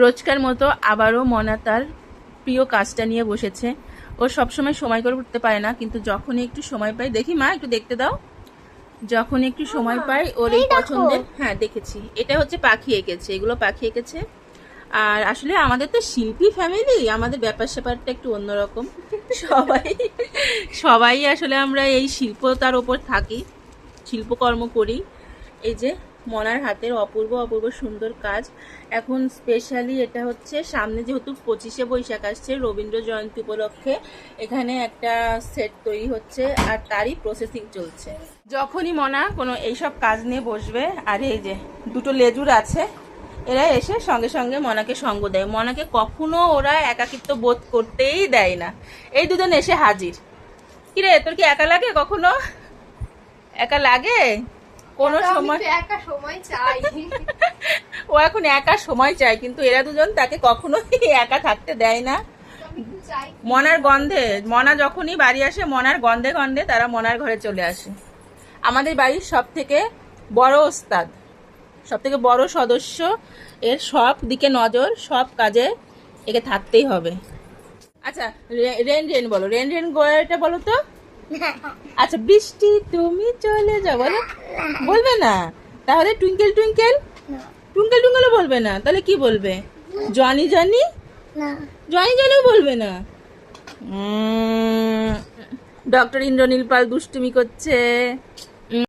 রোজকার মতো আবারও মনা তার প্রিয় কাজটা নিয়ে বসেছে। ও সবসময় সময় করে উঠতে পারে না, কিন্তু যখনই একটু সময় পাই, দেখি মা একটু দেখতে দাও, যখন একটু সময় পাই ওর এই পছন্দের, হ্যাঁ দেখেছি, এটা হচ্ছে পাখি এঁকেছে, এগুলো পাখি এঁকেছে। আর আসলে আমাদের তো শিল্পী ফ্যামিলি, আমাদের ব্যাপার স্যাপারটা একটু অন্যরকম। সবাই সবাই আসলে আমরা এই শিল্পতার ওপর থাকি, শিল্পকর্ম করি। এই যে মনার হাতের অপূর্ব অপূর্ব সুন্দর কাজ। এখন স্পেশালি এটা হচ্ছে সামনে যেহেতু 25শে বৈশাখ আসছে, রবীন্দ্র জয়ন্তী উপলক্ষে এখানে একটা সেট তৈরি হচ্ছে আর তারই প্রসেসিং চলছে। যখনই মনা কোনো এইসব কাজ নিয়ে বসবে, আর এই যে দুটো লেজুর আছে, এরা এসে সঙ্গে সঙ্গে মনাকে সঙ্গ দেয়। মনাকে কখনো ওরা একাকিত্ব বোধ করতেই দেয় না। এই দুজন এসে হাজির। কিরে তোর কি একা লাগে? কখনো একা লাগে? কোনো সময় একা সময় চাই। ও এখন একা সময় চায়, কিন্তু এরা দুজন তাকে কখনো একা থাকতে দেয় না। মনার গন্ধে, মনা যখনই বাড়ি আসে মনার গন্ধে গন্ধে তারা মনার ঘরে চলে আসে। আমাদের বাড়ির সব থেকে বড় ওস্তাদ, সব থেকে বড় সদস্য, এর সব দিকে নজর, সব কাজে একে থাকতেই হবে। আচ্ছা রেন রেন বলো, রেন রেন গোয়াটা বলো তো। আচ্ছা বৃষ্টি তুমি চলে যাও বলো, বলবে না? তাহলে টুইঙ্কেল টুইঙ্কেল, টুইঙ্কেল টুইঙ্কেলও বলবে না, তাহলে কি বলবে? জনি জনি, জনি জনিও বলবে না। ডক্টর ইন্দ্রনীল পাল দুষ্টুমি করছে।